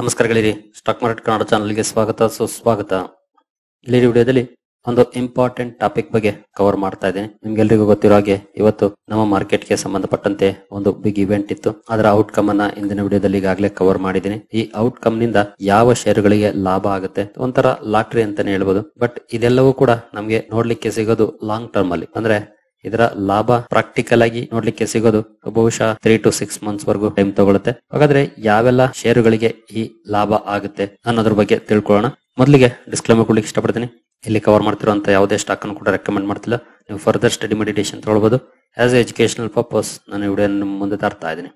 ನಮಸ್ಕಾರಗಳಿರಿ. Stock market Kannada ಚಾನಲ್ಗೆ ಸ್ವಾಗತ ಸುಸ್ವಾಗತ. ಇಲ್ಲಿ ವಿಡಿಯೋದಲ್ಲಿ ಒಂದು ಇಂಪಾರ್ಟೆಂಟ್ ಟಾಪಿಕ್ ಬಗ್ಗೆ ಕವರ್ ಮಾಡ್ತಾ ಇದ್ದೇನೆ. ನಿಮ್ಗೆಲ್ರಿಗೂ ಗೊತ್ತಿರೋ ಹಾಗೆ ಇವತ್ತು ನಮ್ಮ ಮಾರ್ಕೆಟ್ಗೆ ಸಂಬಂಧಪಟ್ಟಂತೆ ಒಂದು ಬಿಗ್ ಇವೆಂಟ್ ಇತ್ತು. ಅದರ ಔಟ್ಕಮ್ ಅನ್ನ ಇಂದಿನ ವಿಡಿಯೋದಲ್ಲಿ ಈಗಾಗಲೇ ಕವರ್ ಮಾಡಿದ್ದೀನಿ. ಈ ಔಟ್ಕಮ್ ನಿಂದ ಯಾವ ಷೇರುಗಳಿಗೆ ಲಾಭ ಆಗುತ್ತೆ, ಒಂಥರ ಲಾಟ್ರಿ ಅಂತಾನೆ ಹೇಳ್ಬೋದು. ಬಟ್ ಇದೆಲ್ಲವೂ ಕೂಡ ನಮ್ಗೆ ನೋಡ್ಲಿಕ್ಕೆ ಸಿಗೋದು ಲಾಂಗ್ ಟರ್ಮ್ ಅಲ್ಲಿ, ಅಂದ್ರೆ ಇದರ ಲಾಭ ಪ್ರಾಕ್ಟಿಕಲ್ ಆಗಿ ನೋಡ್ಲಿಕ್ಕೆ ಸಿಗೋದು ಬಹುಶಃ 3 to 6 months ವರೆಗೂ ಟೈಮ್ ತಗೊಳುತ್ತೆ. ಹಾಗಾದ್ರೆ ಯಾವೆಲ್ಲ ಷೇರುಗಳಿಗೆ ಈ ಲಾಭ ಆಗುತ್ತೆ ಅನ್ನೋದ್ರ ಬಗ್ಗೆ ತಿಳ್ಕೊಳ್ಳೋಣ. ಮೊದಲಿಗೆ ಡಿಸ್ಕ್ಲೇಮರ್ ಕೊಡ್ಲಿಕ್ಕೆ ಇಷ್ಟಪಡ್ತೀನಿ. ಇಲ್ಲಿ ಕವರ್ ಮಾಡ್ತಿರುವಂತ ಯಾವುದೇ ಸ್ಟಾಕ್ ಅನ್ನು ಕೂಡ ರೆಕಮೆಂಡ್ ಮಾಡ್ತಿಲ್ಲ. ನೀವು ಫರ್ದರ್ ಸ್ಟಡಿ ಮೆಡಿಟೇಷನ್ ತಗೊಳ್ಬಹುದು. ಆಸ್ ಎ ಎಜುಕೇಶನಲ್ ಪರ್ಪಸ್ ನಾನು ವಿಡಿಯೋ ಮುಂದೆ ತರ್ತಾ ಇದ್ದೀನಿ.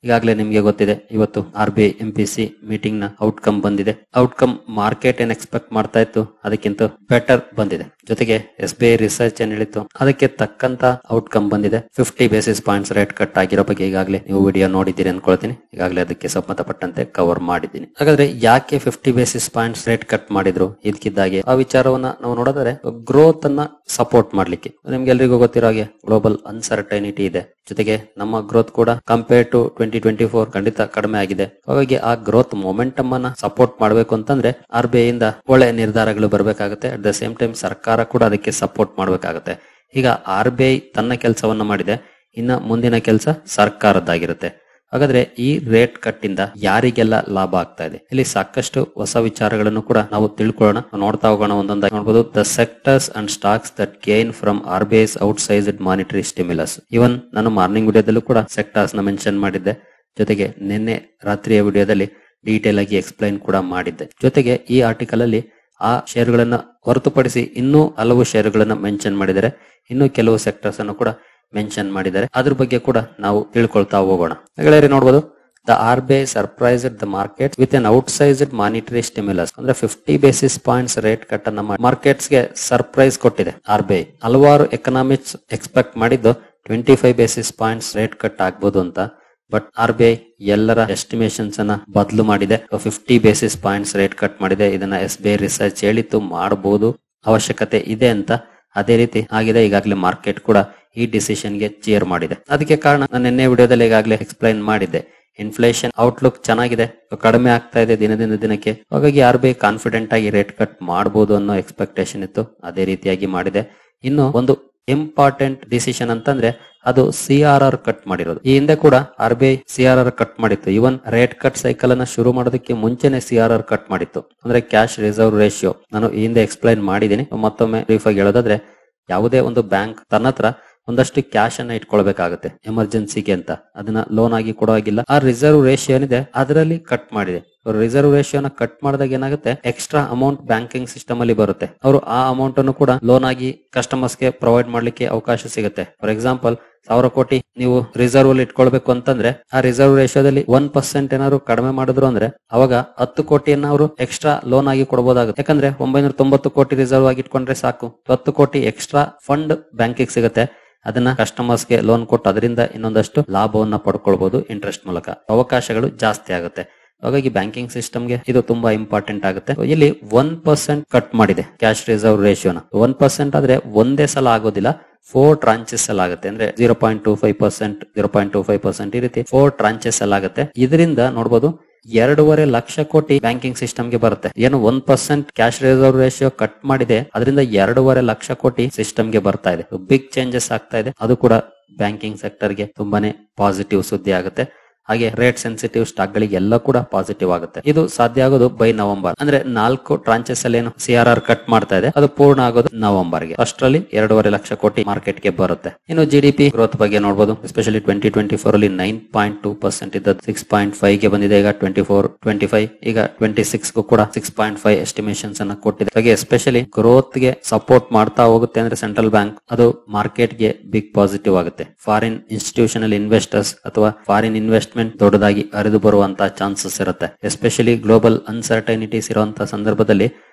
ಈಗಾಗಲೇ ನಿಮ್ಗೆ ಗೊತ್ತಿದೆ, ಇವತ್ತು RBI MPC ಮೀಟಿಂಗ್ ನ ಔಟ್ಕಮ್ ಬಂದಿದೆ. ಔಟ್ಕಮ್ ಮಾರ್ಕೆಟ್ ಏನ್ ಎಕ್ಸ್ಪೆಕ್ಟ್ ಮಾಡ್ತಾ ಇತ್ತು ಅದಕ್ಕಿಂತ ಬೆಟರ್ ಬಂದಿದೆ. ಜೊತೆಗೆ SBI ರಿಸರ್ಚ್ ಏನ್ ಹೇಳಿತ್ತು ಅದಕ್ಕೆ ತಕ್ಕಂತ ಔಟ್ಕಮ್ ಬಂದಿದೆ. 50 basis points ರೇಟ್ ಕಟ್ ಆಗಿರೋ ಬಗ್ಗೆ ಈಗಾಗಲೇ ನೀವು ವಿಡಿಯೋ ನೋಡಿದ್ದೀರಿ ಅನ್ಕೊಳ್ತೀನಿ. ಈಗಾಗಲೇ ಅದಕ್ಕೆ ಸಂಬಂಧಪಟ್ಟಂತೆ ಕವರ್ ಮಾಡಿದ್ದೀನಿ. ಹಾಗಾದ್ರೆ ಯಾಕೆ 50 basis points ರೇಟ್ ಕಟ್ ಮಾಡಿದ್ರು? ಇದಕ್ಕಿದ್ದಾಗೆ ಆ ವಿಚಾರವನ್ನ ನಾವು ನೋಡಿದರೆ ಗ್ರೋತ್ ಅನ್ನ ಸಪೋರ್ಟ್ ಮಾಡ್ಲಿಕ್ಕೆ, ನಿಮ್ಗೆ ಎಲ್ರಿಗೂ ಗೊತ್ತಿರೋ ಹಾಗೆ ಗ್ಲೋಬಲ್ ಅನ್ಸರ್ಟೈನಿಟಿ ಇದೆ. ಜೊತೆಗೆ ನಮ್ಮ ಗ್ರೋತ್ ಕೂಡ ಕಂಪೇರ್ ಟು 2024 ಖಂಡಿತ ಕಡಿಮೆ ಆಗಿದೆ. ಹಾಗಾಗಿ ಆ ಗ್ರೋತ್ ಮೊಮೆಂಟಮ್ ಅನ್ನ ಸಪೋರ್ಟ್ ಮಾಡಬೇಕು ಅಂತಂದ್ರೆ RBI ಇಂದ ಒಳ್ಳೆ ನಿರ್ಧಾರಗಳು ಬರಬೇಕಾಗುತ್ತೆ. ಅಟ್ ದ ಸೇಮ್ ಟೈಮ್ ಸರ್ಕಾರ ಕೂಡ ಅದಕ್ಕೆ ಸಪೋರ್ಟ್ ಮಾಡಬೇಕಾಗುತ್ತೆ. ಈಗ RBI ತನ್ನ ಕೆಲಸವನ್ನ ಮಾಡಿದೆ, ಇನ್ನ ಮುಂದಿನ ಕೆಲಸ ಸರ್ಕಾರದ್ದಾಗಿರುತ್ತೆ. ಹಾಗಾದ್ರೆ ಈ ರೇಟ್ ಕಟ್ ಇಂದ ಯಾರಿಗೆಲ್ಲ ಲಾಭ ಆಗ್ತಾ ಇದೆ? ಇಲ್ಲಿ ಸಾಕಷ್ಟು ಹೊಸ ವಿಚಾರಗಳನ್ನು ಕೂಡ ನಾವು ತಿಳ್ಕೊಳ್ಳೋಣ, ನೋಡ್ತಾ ಹೋಗೋಣ. ಒಂದೊಂದಾಗಿ ನೋಡಬಹುದು. The sectors and stocks that gain from RBI's outsized monetary stimulus. Even ನಾನು ಮಾರ್ನಿಂಗ್ ವಿಡಿಯೋದಲ್ಲೂ ಕೂಡ ಸೆಕ್ಟರ್ಸ್ ನ ಮೆನ್ಷನ್ ಮಾಡಿದ್ದೆ. ಜೊತೆಗೆ ನಿನ್ನೆ ರಾತ್ರಿಯ ವಿಡಿಯೋದಲ್ಲಿ ಡೀಟೇಲ್ ಆಗಿ ಎಕ್ಸ್ಪ್ಲೈನ್ ಕೂಡ ಮಾಡಿದ್ದೆ. ಜೊತೆಗೆ ಈ ಆರ್ಟಿಕಲ್ ಅಲ್ಲಿ ಆ ಷೇರುಗಳನ್ನ ಹೊರತುಪಡಿಸಿ ಇನ್ನೂ ಹಲವು ಷೇರುಗಳನ್ನ ಮೆನ್ಷನ್ ಮಾಡಿದ್ದಾರೆ. ಇನ್ನು ಕೆಲವು ಸೆಕ್ಟರ್ಸ್ ಅನ್ನು ಕೂಡ ಮೆನ್ಷನ್ ಮಾಡಿದ್ದಾರೆ. ಅದ್ರ ಬಗ್ಗೆ ಕೂಡ ನಾವು ತಿಳ್ಕೊಳ್ತಾ ಹೋಗೋಣ. ಗೆಳೆಯರೇ ನೋಡಬಹುದು, the RBI surprised the market with an outsized monetary stimulus. ಅಂದ್ರೆ 50 basis points ರೇಟ್ ಕಟ್ ಅನ್ನ ಮಾರ್ಕೆಟ್ಸ್ ಗೆ ಸರ್ಪ್ರೈಸ್ ಕೊಟ್ಟಿದೆ RBI. ಹಲವಾರು ಎಕನಾಮಿಕ್ಸ್ ಎಕ್ಸ್ಪೆಕ್ಟ್ ಮಾಡಿದ್ದು 25 basis points ರೇಟ್ ಕಟ್ ಆಗ್ಬೋದು ಅಂತ. ಬಟ್ RBI ಎಲ್ಲರ ಎಸ್ಟಿಮೇಷನ್ಸ್ ಅನ್ನ ಬದಲು ಮಾಡಿದೆ. 50 basis points ರೇಟ್ ಕಟ್ ಮಾಡಿದೆ. ಇದನ್ನ SBI ರಿಸರ್ಚ್ ಹೇಳಿತ್ತು ಮಾಡಬಹುದು, ಅವಶ್ಯಕತೆ ಇದೆ ಅಂತ. ಅದೇ ರೀತಿ ಆಗಿದೆ. ಈಗಾಗಲೇ ಮಾರ್ಕೆಟ್ ಕೂಡ ಈ ಡಿಸಿಷನ್ ಗೆ ಚೇರ್ ಮಾಡಿದೆ. ಅದಕ್ಕೆ ಕಾರಣ ನಾನು ನಿನ್ನೆ ವಿಡಿಯೋದಲ್ಲಿ ಈಗಾಗಲೇ ಎಕ್ಸ್ಪ್ಲೈನ್ ಮಾಡಿದ್ದೆ. ಇನ್ಫ್ಲೇಷನ್ ಔಟ್ಲುಕ್ ಚೆನ್ನಾಗಿದೆ, ಕಡಿಮೆ ಆಗ್ತಾ ಇದೆ ದಿನದಿಂದ ದಿನಕ್ಕೆ. ಹಾಗಾಗಿ RBI ಕಾನ್ಫಿಡೆಂಟ್ ಆಗಿ ರೇಟ್ ಕಟ್ ಮಾಡಬಹುದು ಅನ್ನೋ ಎಕ್ಸ್ಪೆಕ್ಟೇಷನ್ ಇತ್ತು. ಅದೇ ರೀತಿಯಾಗಿ ಮಾಡಿದೆ. ಇನ್ನು ಒಂದು ಇಂಪಾರ್ಟೆಂಟ್ ಡಿಸಿಷನ್ ಅಂತಂದ್ರೆ ಅದು CRR ಕಟ್ ಮಾಡಿರೋದು. ಈ ಹಿಂದೆ ಕೂಡ RBI CRR ಕಟ್ ಮಾಡಿತ್ತು. ಇವನ್ ರೇಟ್ ಕಟ್ ಸೈಕಲ್ ಅನ್ನ ಶುರು ಮಾಡೋದಕ್ಕೆ ಮುಂಚೆನೆ CRR ಕಟ್ ಮಾಡಿತ್ತು, ಅಂದ್ರೆ ಕ್ಯಾಶ್ ರಿಸರ್ವ್ ರೇಷಿಯೋ. ನಾನು ಈ ಹಿಂದೆ ಎಕ್ಸ್ಪ್ಲೈನ್ ಮಾಡಿದ್ದೀನಿ. ಮತ್ತೊಮ್ಮೆ ಬ್ರೀಫ್ ಆಗಿ ಹೇಳೋದಾದ್ರೆ, ಯಾವುದೇ ಒಂದು ಬ್ಯಾಂಕ್ ತನ್ನ ಹತ್ರ ಒಂದಷ್ಟು ಕ್ಯಾಶ್ ಅನ್ನ ಇಟ್ಕೊಳ್ಬೇಕಾಗುತ್ತೆ ಎಮರ್ಜೆನ್ಸಿಗೆ ಅಂತ. ಅದನ್ನ ಲೋನ್ ಆಗಿ ಕೊಡೋವಾಗಿಲ್ಲ. ಆ ರಿಸರ್ವ್ ರೇಷಿಯೋ ಏನಿದೆ ಅದರಲ್ಲಿ ಕಟ್ ಮಾಡಿದೆ. ರಿಸರ್ವ್ ರೇಷಿಯೋನ ಕಟ್ ಮಾಡಿದಾಗ ಏನಾಗುತ್ತೆ, ಎಕ್ಸ್ಟ್ರಾ ಅಮೌಂಟ್ ಬ್ಯಾಂಕಿಂಗ್ ಸಿಸ್ಟಮ್ ಅಲ್ಲಿ ಬರುತ್ತೆ. ಅವರು ಆ ಅಮೌಂಟ್ ಅನ್ನು ಕೂಡ ಲೋನ್ ಆಗಿ ಕಸ್ಟಮರ್ಸ್ ಗೆ ಪ್ರೊವೈಡ್ ಮಾಡ್ಲಿಕ್ಕೆ ಅವಕಾಶ ಸಿಗುತ್ತೆ. ಫಾರ್ ಎಕ್ಸಾಂಪಲ್ 1000 ಕೋಟಿ ನೀವು ರಿಸರ್ವ್ ಅಲ್ಲಿ ಇಟ್ಕೊಳ್ಬೇಕು ಅಂತಂದ್ರೆ ಆ ರಿಸರ್ವ್ ರೇಷಿಯೋದಲ್ಲಿ 1% ಏನಾದ್ರು ಕಡಿಮೆ ಮಾಡಿದ್ರು ಅಂದ್ರೆ ಅವಾಗ 10 ಕೋಟಿಯನ್ನ ಅವರು ಎಕ್ಸ್ಟ್ರಾ ಲೋನ್ ಆಗಿ ಕೊಡಬಹುದಾಗುತ್ತೆ. ಯಾಕಂದ್ರೆ 990 ಕೋಟಿ ರಿಸರ್ವ್ ಆಗಿ ಇಟ್ಕೊಂಡ್ರೆ ಸಾಕು, 10 ಕೋಟಿ ಎಕ್ಸ್ಟ್ರಾ ಫಂಡ್ ಬ್ಯಾಂಕಿಗೆ ಸಿಗುತ್ತೆ. ಅದನ್ನ ಕಸ್ಟಮರ್ಸ್ ಗೆ ಲೋನ್ ಕೊಟ್ಟು ಅದರಿಂದ ಇನ್ನೊಂದಷ್ಟು ಲಾಭವನ್ನ ಪಡ್ಕೊಳ್ಬಹುದು ಇಂಟ್ರೆಸ್ಟ್ ಮೂಲಕ. ಅವಕಾಶಗಳು ಜಾಸ್ತಿ ಆಗುತ್ತೆ. ಹಾಗಾಗಿ ಬ್ಯಾಂಕಿಂಗ್ ಸಿಸ್ಟಮ್ ಗೆ ಇದು ತುಂಬಾ ಇಂಪಾರ್ಟೆಂಟ್ ಆಗುತ್ತೆ. ಇಲ್ಲಿ 1% ಕಟ್ ಮಾಡಿದೆ ಕ್ಯಾಶ್ ರಿಸರ್ವ್ ರೇಷಿಯೋನ. 1% ಆದ್ರೆ ಒಂದೇ ಸಲ ಆಗೋದಿಲ್ಲ, 4 ಟ್ರಾಂಚಸ್ ಅಲ್ಲಿ ಆಗುತ್ತೆ. ಅಂದ್ರೆ 0.25%, 0.25% ಈ ರೀತಿ 4 ಟ್ರಾಂಚಸ್ ಅಲ್ಲಿ ಆಗುತ್ತೆ. ಇದರಿಂದ ನೋಡಬಹುದು 2.5 ಲಕ್ಷ ಕೋಟಿ ಬ್ಯಾಂಕಿಂಗ್ ಸಿಸ್ಟಮ್ ಗೆ ಬರುತ್ತೆ. ಏನು 1% ಕ್ಯಾಶ್ ರಿಸರ್ವ್ ರೇಷಿಯೋ ಕಟ್ ಮಾಡಿದೆ, ಅದರಿಂದ 2.5 ಲಕ್ಷ ಕೋಟಿ ಸಿಸ್ಟಮ್ ಗೆ ಬರ್ತಾ ಇದೆ. ಬಿಗ್ ಚೇಂಜಸ್ ಆಗ್ತಾ ಇದೆ. ಅದು ಕೂಡ ಬ್ಯಾಂಕಿಂಗ್ ಸೆಕ್ಟರ್ ಗೆ ತುಂಬಾನೇ ಪಾಸಿಟಿವ್ ಸುದ್ದಿ ಆಗುತ್ತೆ. ಹಾಗೆ ರೇಟ್ ಸೆನ್ಸಿಟಿವ್ ಸ್ಟಾಕ್ ಗಳಿಗೆ ಎಲ್ಲ ಕೂಡ ಪಾಸಿಟಿವ್ ಆಗುತ್ತೆ. ಇದು ಸಾಧ್ಯ ಆಗೋದು ಬೈ ನವೆಂಬರ್. ಅಂದ್ರೆ 4 ಟ್ರಾಂಚಸ್ ಅಲ್ಲಿ ಏನು CRR ಕಟ್ ಮಾಡ್ತಾ ಇದೆ ಅದು ಪೂರ್ಣ ಆಗೋದು ನವೆಂಬರ್ ಗೆ. ಅಷ್ಟರಲ್ಲಿ 2.5 ಲಕ್ಷ ಕೋಟಿ ಮಾರ್ಕೆಟ್ ಗೆ ಬರುತ್ತೆ. ಇನ್ನು GDP ಗ್ರೋತ್ ಬಗ್ಗೆ ನೋಡಬಹುದು. ಎಸ್ಪೆಷಲಿ 2024 ಅಲ್ಲಿ 9.2% ಇದ್ದದ್ದು 6.5 ಗೆ ಬಂದಿದೆ. ಈಗ 24-25 ಈಗ 26 ಗೂ ಕೂಡ 6.5 ಎಸ್ಟಿಮೇಷನ್ಸ್ ಅನ್ನ ಕೊಟ್ಟಿದೆ. ಹಾಗೆ ಎಸ್ಪೆಷಲಿ ಗ್ರೋತ್ ಗೆ ಸಪೋರ್ಟ್ ಮಾಡ್ತಾ ಹೋಗುತ್ತೆ ಅಂದ್ರೆ ಸೆಂಟ್ರಲ್ ಬ್ಯಾಂಕ್, ಅದು ಮಾರ್ಕೆಟ್ ಗೆ ಬಿಗ್ ಪಾಸಿಟಿವ್ ಆಗುತ್ತೆ. ಫಾರಿನ್ ಇನ್ಸ್ಟಿಟ್ಯೂಷನಲ್ ಇನ್ವೆಸ್ಟರ್ಸ್ ಅಥವಾ ಫಾರಿನ್ ಇನ್ವೆಸ್ಟ್ಮೆಂಟ್ ದೊಡ್ಡದಾಗಿ ಹರಿದು ಬರುವಂತಹ ಚಾನ್ಸಸ್ ಇರುತ್ತೆ. ಎಸ್ಪೆಷಲಿ ಗ್ಲೋಬಲ್ ಅನ್ಸರ್ಟೈನಿಟೀಸ್ ಇರುವಂತಹ ಸಂದರ್ಭದಲ್ಲಿ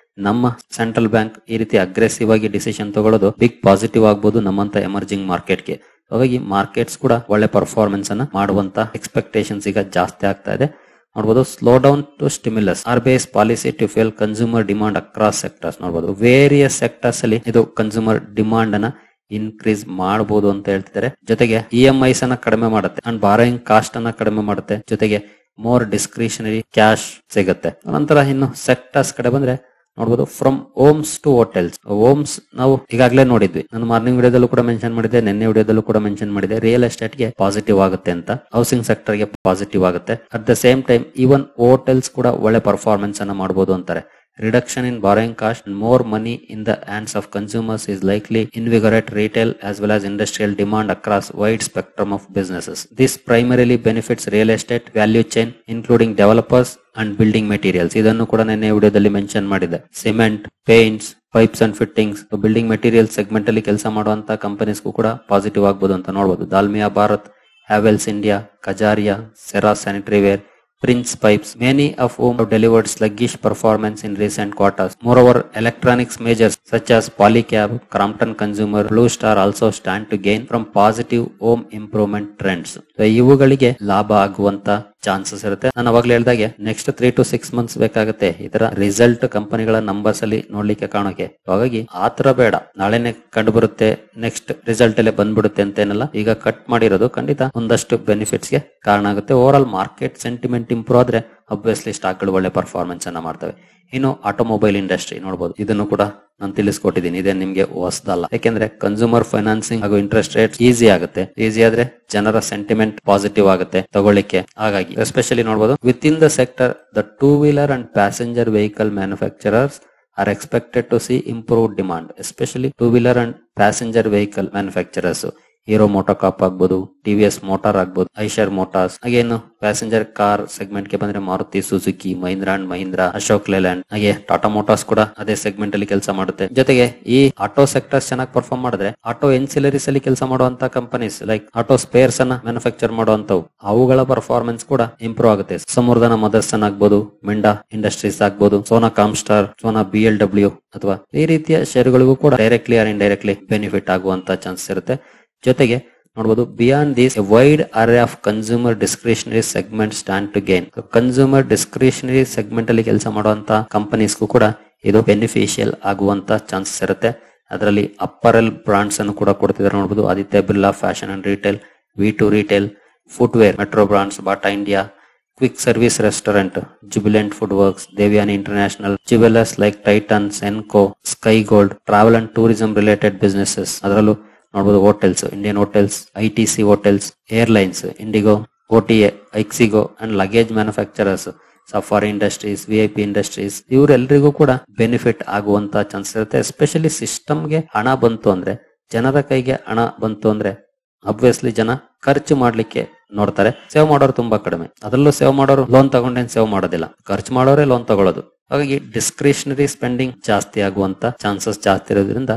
ನಮ್ಮ ಸೆಂಟ್ರಲ್ ಬ್ಯಾಂಕ್ ಈ ರೀತಿ ಅಗ್ರೆಸಿವ್ ಆಗಿ ಡಿಸಿಷನ್ ತಗೊಳ್ಳೋದು ಬಿಗ್ ಪಾಸಿಟಿವ್ ಆಗಬಹುದು ನಮ್ಮಂತ ಎಮರ್ಜಿಂಗ್ ಮಾರ್ಕೆಟ್ಗೆ. ಹಾಗಾಗಿ ಮಾರ್ಕೆಟ್ಸ್ ಕೂಡ ಒಳ್ಳೆ ಪರ್ಫಾರ್ಮೆನ್ಸ್ ಅನ್ನ ಮಾಡುವಂತ ಎಕ್ಸ್ಪೆಕ್ಟೇಷನ್ಸ್ ಈಗ ಜಾಸ್ತಿ ಆಗ್ತಾ ಇದೆ. ನೋಡಬಹುದು. Slow down to stimulus RBI's policy to fuel consumer demand across sectors. ನೋಡಬಹುದು ವೇರಿಯಸ್ ಸೆಕ್ಟರ್ಸ್ ಅಲ್ಲಿ ಇದು ಕನ್ಸ್ಯೂಮರ್ ಡಿಮಾಂಡ್ ಅನ್ನ ಇನ್ಕ್ರೀಸ್ ಮಾಡಬಹುದು ಅಂತ ಹೇಳ್ತಿದ್ದಾರೆ. ಜೊತೆಗೆ EMIs ಅನ್ನ ಕಡಿಮೆ ಮಾಡುತ್ತೆ ಅಂಡ್ ಬಾರೋಯಿಂಗ್ ಕಾಸ್ಟ್ ಅನ್ನ ಕಡಿಮೆ ಮಾಡುತ್ತೆ. ಜೊತೆಗೆ ಮೋರ್ ಡಿಸ್ಕ್ರಿಷನರಿ ಕ್ಯಾಶ್ ಸಿಗುತ್ತೆ. ನಂತರ ಇನ್ನು ಸೆಕ್ಟರ್ಸ್ ಕಡೆ ಬಂದ್ರೆ ನೋಡಬಹುದು, from homes to hotels. Homes ನಾವು ಈಗಾಗಲೇ ನೋಡಿದ್ವಿ, ನಾನು ಮಾರ್ನಿಂಗ್ ವಿಡಿಯೋದಲ್ಲೂ ಕೂಡ ಮೆನ್ಷನ್ ಮಾಡಿದೆ, ನಿನ್ನೆ ವಿಡಿಯೋದಲ್ಲೂ ಕೂಡ ಮೆನ್ಷನ್ ಮಾಡಿದೆ. ರಿಯಲ್ ಎಸ್ಟೇಟ್ ಗೆ ಪಾಸಿಟಿವ್ ಆಗುತ್ತೆ ಅಂತ, ಹೌಸಿಂಗ್ ಸೆಕ್ಟರ್ ಗೆ ಪಾಸಿಟಿವ್ ಆಗುತ್ತೆ. At the same time even hotels ಕೂಡ ಒಳ್ಳೆ ಪರ್ಫಾರ್ಮೆನ್ಸ್ ಅನ್ನ ಮಾಡಬಹುದು ಅಂತಾರೆ. Reduction in borrowing cost and more money in the hands of consumers is likely invigorate retail as well as industrial demand across wide spectrum of businesses. This primarily benefits real estate value chain including developers and building materials. ಇದನ್ನು ಕೂಡ ನೆನ್ನೆ ವಿಡಿಯೋದಲ್ಲಿ mention ಮಾಡಿದೆ. Cement, paints, pipes and fittings, building material segment ಅಲ್ಲಿ ಕೆಲಸ ಮಾಡುವಂತ ಕಂಪನೀಸ್ಗೂ ಕೂಡ positive ಆಗಬಹುದು ಅಂತ ನೋಡಬಹುದು. Dalmia Bharat, Havells India, Kajaria, Cera sanitary wear, Prince Pipes, many of whom have delivered sluggish performance in recent quarters. Moreover, electronics majors such as Polycab, Crompton Consumer, Blue Star also stand to gain from positive home improvement trends. ಇವುಗಳಿಗೆ ಲಾಭ ಆಗುವಂತ chances ಇರುತ್ತೆ. ನಾನು ಅವಾಗಲೇ ಹೇಳಿದಾಗೆ next 3 to 6 months ಬೇಕಾಗುತ್ತೆ ಇದರ result ಕಂಪನಿಗಳ ನಂಬರ್ಸ್ ಅಲ್ಲಿ ನೋಡ್ಲಿಕ್ಕೆ ಕಾಣೋಕೆ. ಹಾಗಾಗಿ ಆತರ ಬೇಡ, ನಾಳೆನೆ ಕಂಡು ಬರುತ್ತೆ, ನೆಕ್ಸ್ಟ್ ರಿಸಲ್ಟ್ ಅಲ್ಲೇ ಬಂದ್ಬಿಡುತ್ತೆ ಅಂತ ಏನಲ್ಲ. ಈಗ ಕಟ್ ಮಾಡಿರೋದು ಖಂಡಿತ ಒಂದಷ್ಟು ಬೆನಿಫಿಟ್ಸ್ ಗೆ ಕಾರಣ ಆಗುತ್ತೆ. Over all market sentiment improve ಆದ್ರೆ ಅಬ್ವಿಯಸ್ಲಿ ಸ್ಟಾಕ್ ಗಳು ಒಳ್ಳೆ ಪರ್ಫಾರ್ಮೆನ್ಸ್ ಅನ್ನ ಮಾಡ್ತವೆ. ಇನ್ನು ಆಟೋಮೊಬೈಲ್ ಇಂಡಸ್ಟ್ರಿ ನೋಡಬಹುದು, ಇದನ್ನು ಕೂಡ ನಾನು ತಿಳಿಸ್ಕೊಟ್ಟಿದ್ದೀನಿ, ಇದೇ ನಿಮ್ಗೆ ಹೊಸದಲ್ಲ. ಯಾಕೆಂದ್ರೆ ಕನ್ಸ್ಯೂಮರ್ ಫೈನಾನ್ಸಿಂಗ್ ಹಾಗೂ ಇಂಟ್ರೆಸ್ಟ್ ರೇಟ್ ಈಸಿ ಆಗುತ್ತೆ. ಈಸಿ ಆದ್ರೆ ಜನರ ಸೆಂಟಿಮೆಂಟ್ ಪಾಸಿಟಿವ್ ಆಗುತ್ತೆ ತಗೊಳ್ಳಿಕ್ಕೆ. ಹಾಗಾಗಿ ಎಸ್ಪೆಷಲಿ ನೋಡಬಹುದು, with in the sector the two wheeler and passenger vehicle manufacturers are expected to see improved demand, especially two-wheeler and passenger vehicle manufacturers. Hero MotoCorp ಆಗ್ಬೋದು, TVS Motor ಆಗ್ಬೋದು, Eicher Motors. ಹಾಗೇನು passenger car segment ಗೆ ಬಂದ್ರೆ Maruti Suzuki, Mahindra and Mahindra, Ashok Leyland, ಹಾಗೆ Tata motors ಕೂಡ ಅದೇ segment ಅಲ್ಲಿ ಕೆಲಸ ಮಾಡುತ್ತೆ. ಜೊತೆಗೆ ಈ ಆಟೋ ಸೆಕ್ಟರ್ಸ್ ಚೆನ್ನಾಗಿ ಪರ್ಫಾರ್ಮ್ ಮಾಡಿದ್ರೆ ಆಟೋ ಎನ್ಸಿಲರೀಸ್ ಅಲ್ಲಿ ಕೆಲಸ ಮಾಡುವಂತ ಕಂಪನೀಸ್ ಲೈಕ್ ಆಟೋ ಸ್ಪೇರ್ಸ್ ಅನ್ನ ಮ್ಯಾನುಫ್ಯಾಕ್ಚರ್ ಮಾಡುವಂತವು, ಅವುಗಳ ಪರ್ಫಾರ್ಮೆನ್ಸ್ ಕೂಡ ಇಂಪ್ರೂವ್ ಆಗುತ್ತೆ. ಸಮೂರ್ಧನ ಮದರ್ಸನ್ ಆಗ್ಬೋದು, ಮಿಂಡಾ ಇಂಡಸ್ಟ್ರೀಸ್ ಆಗ್ಬೋದು, ಸೋನಾ ಕಾಮ್ಸ್ಟಾರ್, ಸೋನಾ BLW ಅಥವಾ ಈ ರೀತಿಯ ಷೇರುಗಳಿಗೂ ಕೂಡ ಡೈರೆಕ್ಟ್ಲಿ ಆರ್ ಇಂಡೈರೆಕ್ಟ್ಲಿ ಬೆನಿಫಿಟ್ ಆಗುವಂತ ಚಾನ್ಸಸ್ ಇರುತ್ತೆ. ಜೊತೆಗೆ ನೋಡಬಹುದು, beyond this a wide array of consumer discretionary segment stand to gain. Consumer discretionary segment ಅಲ್ಲಿ ಕೆಲಸ ಮಾಡುವಂತ ಕಂಪನೀಸ್ಗೂ ಕೂಡ ಇದು ಬೆನಿಫಿಷಿಯಲ್ ಆಗುವಂತ ಚಾನ್ಸಸ್ ಇರುತ್ತೆ. ಅದರಲ್ಲಿ ಅಪ್ಪರಲ್ ಬ್ರಾಂಡ್ಸ್ ಅನ್ನು ಕೂಡ ಕೊಡ್ತಿದ್ದಾರೆ ನೋಡಬಹುದು. Aditya Birla Fashion and Retail, V2 retail, footwear, Metro Brands, Bata India, quick service restaurant, Jubilant Food Works, Devyani International, jewellers like Titan, Senco, Sky Gold, travel and tourism related businesses. ಅದರಲ್ಲೂ ನೋಡಬಹುದು hotels, Indian hotels, ITC hotels, airlines, IndiGo, OTA, ixigo and luggage manufacturers, Safari Industries, VIP industries, ಇವರೆಲ್ಲರಿಗೂ ಕೂಡ benefit ಆಗುವಂತ chance ಇರುತ್ತೆ. Especially ಸಿಸ್ಟಮ್ಗೆ ಹಣ ಬಂತು ಅಂದ್ರೆ, ಜನರ ಕೈಗೆ ಹಣ ಬಂತು ಅಂದ್ರೆ ಅಬ್ವಿಯಸ್ಲಿ ಜನ ಖರ್ಚು ಮಾಡ್ಲಿಕ್ಕೆ ನೋಡ್ತಾರೆ. ಸೇವ್ ಮಾಡೋರು ತುಂಬಾ ಕಡಿಮೆ. ಅದರಲ್ಲೂ ಸೇವ್ ಮಾಡೋರು ಲೋನ್ ತಗೊಂಡೇನ್ ಸೇವ್ ಮಾಡೋದಿಲ್ಲ, ಖರ್ಚು ಮಾಡೋರೇ ಲೋನ್ ತಗೊಳ್ಳೋದು. ಹಾಗಾಗಿ ಡಿಸ್ಕ್ರಿಷನರಿ ಸ್ಪೆಂಡಿಂಗ್ ಜಾಸ್ತಿ ಆಗುವಂತ ಚಾನ್ಸಸ್ ಜಾಸ್ತಿ ಇರೋದ್ರಿಂದ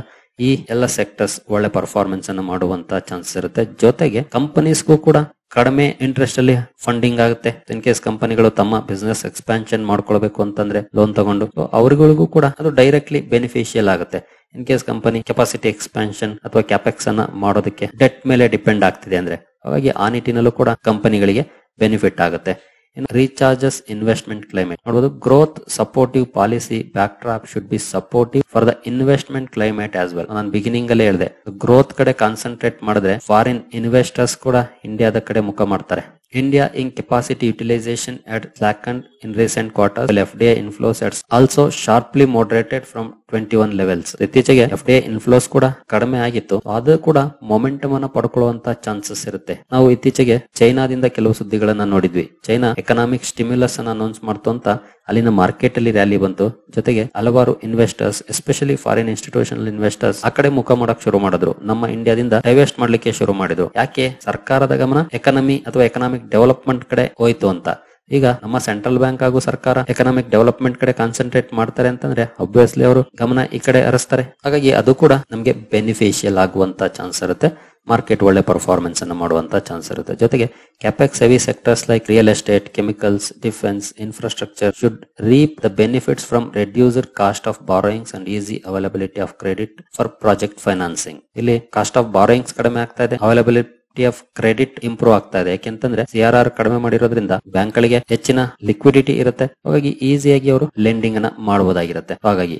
ಈ ಎಲ್ಲ ಸೆಕ್ಟರ್ಸ್ ಒಳ್ಳೆ ಪರ್ಫಾರ್ಮೆನ್ಸ್ ಅನ್ನು ಮಾಡುವಂತ ಚಾನ್ಸಸ್ ಇರುತ್ತೆ. ಜೊತೆಗೆ ಕಂಪನೀಸ್ಗೂ ಕೂಡ ಕಡಿಮೆ ಇಂಟ್ರೆಸ್ಟ್ ಅಲ್ಲಿ ಫಂಡಿಂಗ್ ಆಗುತ್ತೆ. ಇನ್ ಕೇಸ್ ಕಂಪನಿಗಳು ತಮ್ಮ ಬಿಸ್ನೆಸ್ ಎಕ್ಸ್ಪಾನ್ಷನ್ ಮಾಡ್ಕೊಳ್ಬೇಕು ಅಂತಂದ್ರೆ ಲೋನ್ ತಗೊಂಡು, ಅವರುಗಳಿಗೂ ಕೂಡ ಅದು ಡೈರೆಕ್ಟ್ಲಿ ಬೆನಿಫಿಷಿಯಲ್ ಆಗುತ್ತೆ. In case company capacity expansion ಅಥವಾ ಕ್ಯಾಪೆಕ್ಸ್ ಅನ್ನ ಮಾಡೋದಕ್ಕೆ ಡೆಟ್ ಮೇಲೆ ಡಿಪೆಂಡ್ ಆಗ್ತಿದೆ ಅಂದ್ರೆ, ಹಾಗಾಗಿ ಆ ನಿಟ್ಟಿನಲ್ಲೂ ಕೂಡ ಕಂಪನಿಗಳಿಗೆ ಬೆನಿಫಿಟ್ ಆಗುತ್ತೆ. Recharges investment climate ನೋಡಬಹುದು, growth supportive policy backdrop should be supportive for the investment climate as well. ನಾನು ಬಿಗಿನಿಂಗ್ ಅಲ್ಲೇ ಹೇಳಿದೆ, ಗ್ರೋತ್ ಕಡೆ ಕಾನ್ಸಂಟ್ರೇಟ್ ಮಾಡಿದ್ರೆ ಫಾರಿನ್ ಇನ್ವೆಸ್ಟರ್ಸ್ ಕೂಡ ಇಂಡಿಯಾದ ಕಡೆ ಮುಖ ಮಾಡ್ತಾರೆ. India in capacity utilization had slackened in recent quarters, while FDI inflows had also sharply moderated from 21 levels. ಇತ್ತೀಚೆಗೆ FDI inflows ಕೂಡ ಕಡಿಮೆ ಆಗಿತ್ತು, ಅದು ಕೂಡ ಮೊಮೆಂಟಮ್ ಅನ್ನು ಪಡ್ಕೊಳ್ಳುವಂತ ಚಾನ್ಸಸ್ ಇರುತ್ತೆ. ನಾವು ಇತ್ತೀಚೆಗೆ ಚೈನಾದಿಂದ ಕೆಲವು ಸುದ್ದಿಗಳನ್ನ ನೋಡಿದ್ವಿ. ಚೈನಾ ಎಕನಾಮಿಕ್ ಸ್ಟಿಮ್ಯುಲಸ್ ಅನ್ನ ಅನೌನ್ಸ್ ಮಾಡ್ತು ಅಂತ ಅಲ್ಲಿನ ಮಾರ್ಕೆಟ್ ಅಲ್ಲಿ ರ್ಯಾಲಿ ಬಂತು. ಜೊತೆಗೆ ಹಲವಾರು investors, especially foreign institutional investors ಆ ಕಡೆ ಮುಖ ಮಾಡಕ್ ಶುರು ಮಾಡಿದ್ರು. ನಮ್ಮ ಇಂಡಿಯಾದಿಂದ ಡೈವೆಸ್ಟ್ ಮಾಡ್ಲಿಕ್ಕೆ ಶುರು ಮಾಡಿದ್ರು. ಯಾಕೆ? ಸರ್ಕಾರದ ಗಮನ ಎಕನಾಮಿ ಅಥವಾ ಎಕನಾಮಿಕ್ ಡೆವಲಪ್ಮೆಂಟ್ ಕಡೆ ಹೋಯ್ತು ಅಂತ. ಈಗ ನಮ್ಮ ಸೆಂಟ್ರಲ್ ಬ್ಯಾಂಕ್ ಹಾಗೂ ಸರ್ಕಾರ ಎಕನಾಮಿಕ್ ಡೆವಲಪ್ಮೆಂಟ್ ಕಡೆ ಕಾನ್ಸಂಟ್ರೇಟ್ ಮಾಡ್ತಾರೆ ಅಂತಂದ್ರೆ ಅಬ್ವಿಯಸ್ಲಿ ಅವರು ಗಮನ ಈ ಕಡೆ ಹರಿಸ್ತಾರೆ. ಹಾಗಾಗಿ ಅದು ಕೂಡ ನಮಗೆ ಬೆನಿಫಿಷಿಯಲ್ ಆಗುವಂತ ಚಾನ್ಸ್ ಇರುತ್ತೆ. ಮಾರ್ಕೆಟ್ ಒಳ್ಳೆ ಪರ್ಫಾರ್ಮೆನ್ಸ್ ಅನ್ನು ಮಾಡುವಂತ ಚಾನ್ಸ್ ಇರುತ್ತೆ. ಜೊತೆಗೆ capex heavy sectors like real estate, chemicals, defence, infrastructure should reap the benefits from reduced cost of borrowings and easy availability of credit for project financing. ಇಲ್ಲಿ cost of borrowings ಕಡಿಮೆ ಆಗ್ತಾ ಇದೆ, availability of credit improve ಆಗ್ತಾ ಇದೆ. ಯಾಕೆಂತಂದ್ರೆ CRR ಕಡಿಮೆ ಮಾಡಿರೋದ್ರಿಂದ bank ಗಳಿಗೆ ಹೆಚ್ಚಿನ ಲಿಕ್ವಿಡಿಟಿ ಇರುತ್ತೆ. ಹಾಗಾಗಿ ಈಸಿಯಾಗಿ ಅವರು ಲೆಂಡಿಂಗ್ ಅನ್ನ ಮಾಡಬಹುದಾಗಿರುತ್ತೆ. ಹಾಗಾಗಿ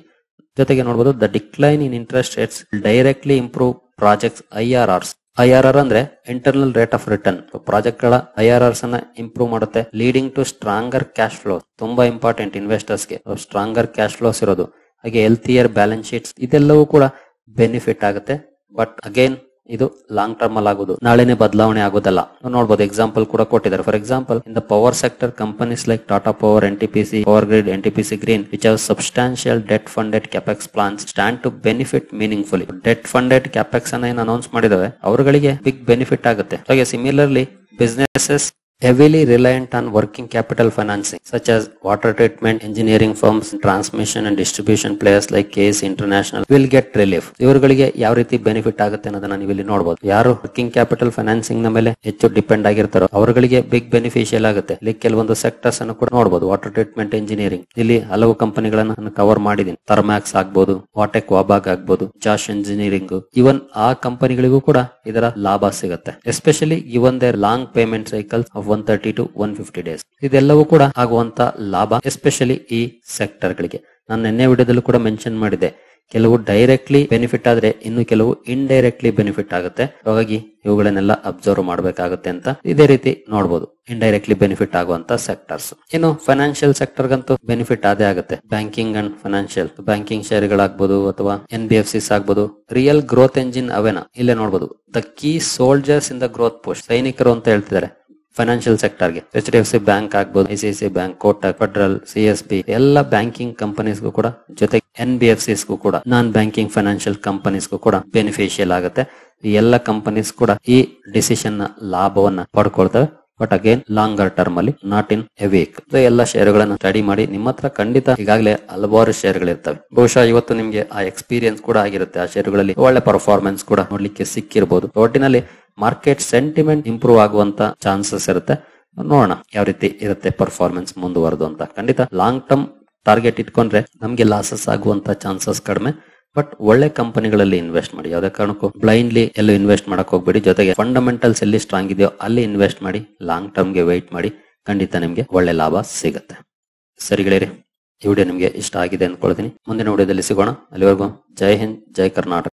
ಜೊತೆಗೆ ನೋಡಬಹುದು, the decline in interest rates directly improve projects IRRs IRR ಅಂದ್ರೆ internal rate of return. Project ಗಳ IRRs ಅನ್ನ ಇಂಪ್ರೂವ್ ಮಾಡುತ್ತೆ. Leading to stronger cash flow, ತುಂಬಾ ಇಂಪಾರ್ಟೆಂಟ್ ಇನ್ವೆಸ್ಟರ್ಸ್ಗೆ ಸ್ಟ್ರಾಂಗರ್ ಕ್ಯಾಶ್ ಫ್ಲೋಸ್ ಇರೋದು. ಹಾಗೆ ಹೆಲ್ತಿಯರ್ ಬ್ಯಾಲೆನ್ಸ್ ಶೀಟ್ಸ್, ಇದೆಲ್ಲವೂ ಕೂಡ ಬೆನಿಫಿಟ್ ಆಗುತ್ತೆ. ಬಟ್ ಅಗೇನ್ ಇದು ಲಾಂಗ್ ಟರ್ಮ್ ಅಲ್ಲಿ ಆಗೋದು, ನಾಳೆನೆ ಬದಲಾವಣೆ ಆಗೋದಲ್ಲ. ನೋಡಬಹುದು ಎಕ್ಸಾಂಪಲ್ ಕೂಡ ಕೊಟ್ಟಿದ್ದಾರೆ. For example, in the power sector, companies like Tata power, NTPC, power Grid, NTPC Green, which have substantial debt funded capex plans stand to benefit meaningfully. Debt funded capex ಅನ್ನ ಏನು ಅನೌನ್ಸ್ ಮಾಡಿದಾವೆ, ಅವರುಗಳಿಗೆ ಬಿಗ್ ಬೆನಿಫಿಟ್ ಆಗುತ್ತೆ. ಹಾಗೆ similarly businesses heavily reliant on working capital financing such as water treatment, engineering firms, transmission and distribution players like KS International will get relief. ಇವರುಗಳಿಗೆ ಯಾವ ರೀತಿ benefit ಆಗುತ್ತೆ ಅನ್ನೋದನ್ನ ನೀವು ಇಲ್ಲಿ ನೋಡಬಹುದು. ಯಾರು ವರ್ಕಿಂಗ್ ಕ್ಯಾಪಿಟಲ್ ಫೈನಾನ್ಸಿಂಗ್ ನ ಮೇಲೆ ಹೆಚ್ಚು ಡಿಪೆಂಡ್ ಆಗಿರ್ತಾರೋ ಅವರುಗಳಿಗೆ ಬಿಗ್ ಬೆನಿಫಿಷಿಯಲ್ ಆಗುತ್ತೆ. ಇಲ್ಲಿ ಕೆಲವೊಂದು ಸೆಕ್ಟರ್ಸ್ ಅನ್ನು ಕೂಡ ನೋಡಬಹುದು. ವಾಟರ್ ಟ್ರೀಟ್ಮೆಂಟ್, ಇಂಜಿನಿಯರಿಂಗ್, ಇಲ್ಲಿ ಹಲವು ಕಂಪನಿಗಳನ್ನ ಕವರ್ ಮಾಡಿದೀನಿ. ಥರ್ಮ್ಯಾಕ್ಸ್ ಆಗ್ಬಹುದು, ವಾಟೆಕ್ ವಾಬಾಗ್ ಆಗ್ಬಹುದು, ಜಾಶ್ ಇಂಜಿನಿಯರಿಂಗ್, ಇವನ್ ಆ ಕಂಪನಿಗಳಿಗೂ ಕೂಡ ಇದರ ಲಾಭ ಸಿಗುತ್ತೆ. Especially even their long payment cycle of 130 to 150 days. ಇದೆಲ್ಲವೂ ಕೂಡ ಆಗುವಂತ ಲಾಭ ಎಸ್ಪೆಷಲಿ ಈ ಸೆಕ್ಟರ್ ಗಳಿಗೆ. ನಾನು ನಿನ್ನೆ ವಿಡಿಯೋದಲ್ಲೂ ಕೂಡ ಮೆನ್ಷನ್ ಮಾಡಿದೆ, ಕೆಲವು ಡೈರೆಕ್ಟ್ಲಿ ಬೆನಿಫಿಟ್ ಆದ್ರೆ ಇನ್ನು ಕೆಲವು ಇಂಡೈರೆಕ್ಟ್ಲಿ ಬೆನಿಫಿಟ್ ಆಗುತ್ತೆ. ಹಾಗಾಗಿ ಇವುಗಳನ್ನೆಲ್ಲ ಅಬ್ಸರ್ವ್ ಮಾಡಬೇಕಾಗುತ್ತೆ ಅಂತ ಇದೇ ರೀತಿ ನೋಡಬಹುದು. ಇಂಡೈರೆಕ್ಟ್ಲಿ ಬೆನಿಫಿಟ್ ಆಗುವಂತ ಸೆಕ್ಟರ್ಸ್. ಇನ್ನು ಫೈನಾನ್ಷಿಯಲ್ ಸೆಕ್ಟರ್ ಗಂತೂ ಬೆನಿಫಿಟ್ ಆದೇ ಆಗುತ್ತೆ. Banking and financial, banking share ಗಳಾಗಬಹುದು ಅಥವಾ NBFCs ಆಗ್ಬಹುದು. ರಿಯಲ್ ಗ್ರೋತ್ ಎಂಜಿನ್ ಅವೇನಾ ಇಲ್ಲೇ ನೋಡಬಹುದು. The key soldiers in the growth push, ಸೈನಿಕರು ಅಂತ ಹೇಳ್ತಿದ್ದಾರೆ ಫೈನಾನ್ಷಿಯಲ್ ಸೆಕ್ಟರ್ಗೆ. HDFC ಬ್ಯಾಂಕ್ ಆಗ್ಬಹುದು, ICICI bank, Kotak, Federal, CSB, ಎಲ್ಲ ಬ್ಯಾಂಕಿಂಗ್ ಕಂಪನೀಸ್ಗೂ ಕೂಡ, ಜೊತೆಗೆ NBFCsಗೂ ಕೂಡ, ನಾನ್ ಬ್ಯಾಂಕಿಂಗ್ ಫೈನಾನ್ಷಿಯಲ್ ಕಂಪನೀಸ್ಗೂ ಕೂಡ ಬೆನಿಫಿಷಿಯಲ್ ಆಗುತ್ತೆ. ಈ ಎಲ್ಲ ಕಂಪನೀಸ್ ಕೂಡ ಈ ಡಿಸಿಷನ್ ನ ಲಾಭವನ್ನ ಪಡ್ಕೊಳ್ತವೆ. ಬಟ್ ಅಗೇನ್ ಲಾಂಗರ್ ಟರ್ಮ್ ಅಲ್ಲಿ, ನಾಟ್ ಇನ್ ಎ ವೀಕ್. ಎಲ್ಲ ಶೇರುಗಳನ್ನ ಸ್ಟಡಿ ಮಾಡಿ. ನಿಮ್ಮ ಹತ್ರ ಖಂಡಿತ ಈಗಾಗಲೇ ಹಲವಾರು ಶೇರ್ಗಳಿರ್ತವೆ. ಬಹುಶಃ ಇವತ್ತು ನಿಮ್ಗೆ ಆ ಎಕ್ಸ್ಪೀರಿಯನ್ಸ್ ಕೂಡ ಆಗಿರುತ್ತೆ. ಆ ಶೇರುಗಳಲ್ಲಿ ಒಳ್ಳೆ ಪರ್ಫಾರ್ಮೆನ್ಸ್ ಕೂಡ ನೋಡ್ಲಿಕ್ಕೆ ಸಿಕ್ಕಿರಬಹುದು. ಒಟ್ಟಿನಲ್ಲಿ ಮಾರ್ಕೆಟ್ ಸೆಂಟಿಮೆಂಟ್ ಇಂಪ್ರೂವ್ ಆಗುವಂತ ಚಾನ್ಸಸ್ ಇರುತ್ತೆ. ನೋಡೋಣ ಯಾವ ರೀತಿ ಇರುತ್ತೆ ಪರ್ಫಾರ್ಮೆನ್ಸ್ ಮುಂದುವರೆದು ಅಂತ. ಖಂಡಿತ ಲಾಂಗ್ ಟರ್ಮ್ ಟಾರ್ಗೆಟ್ ಇಟ್ಕೊಂಡ್ರೆ ನಮ್ಗೆ ಲಾಸಸ್ ಆಗುವಂತ ಚಾನ್ಸಸ್ ಕಡಿಮೆ. ಬಟ್ ಒಳ್ಳೆ ಕಂಪನಿಗಳಲ್ಲಿ ಇನ್ವೆಸ್ಟ್ ಮಾಡಿ. ಯಾವುದೇ ಕಾರಣಕ್ಕೂ ಬ್ಲೈಂಡ್ಲಿ ಎಲ್ಲೂ ಇನ್ವೆಸ್ಟ್ ಮಾಡಕ್ ಹೋಗ್ಬೇಡಿ. ಜೊತೆಗೆ ಫಂಡಮೆಂಟಲ್ಸ್ ಎಲ್ಲಿ ಸ್ಟ್ರಾಂಗ್ ಇದೆಯೋ ಅಲ್ಲಿ ಇನ್ವೆಸ್ಟ್ ಮಾಡಿ. ಲಾಂಗ್ ಟರ್ಮ್ ಗೆ ವೆಯ್ಟ್ ಮಾಡಿ. ಖಂಡಿತ ನಿಮ್ಗೆ ಒಳ್ಳೆ ಲಾಭ ಸಿಗುತ್ತೆ. ಸರಿ ಗೆಳೆಯರಿ, ಈ ವಿಡಿಯೋ ನಿಮ್ಗೆ ಇಷ್ಟ ಆಗಿದೆ ಅಂದ್ಕೊಳ್ತೀನಿ. ಮುಂದಿನ ವಿಡಿಯೋದಲ್ಲಿ ಸಿಗೋಣ. ಅಲ್ಲಿವರೆಗೂ ಜೈ ಹಿಂದ್, ಜೈ ಕರ್ನಾಟಕ.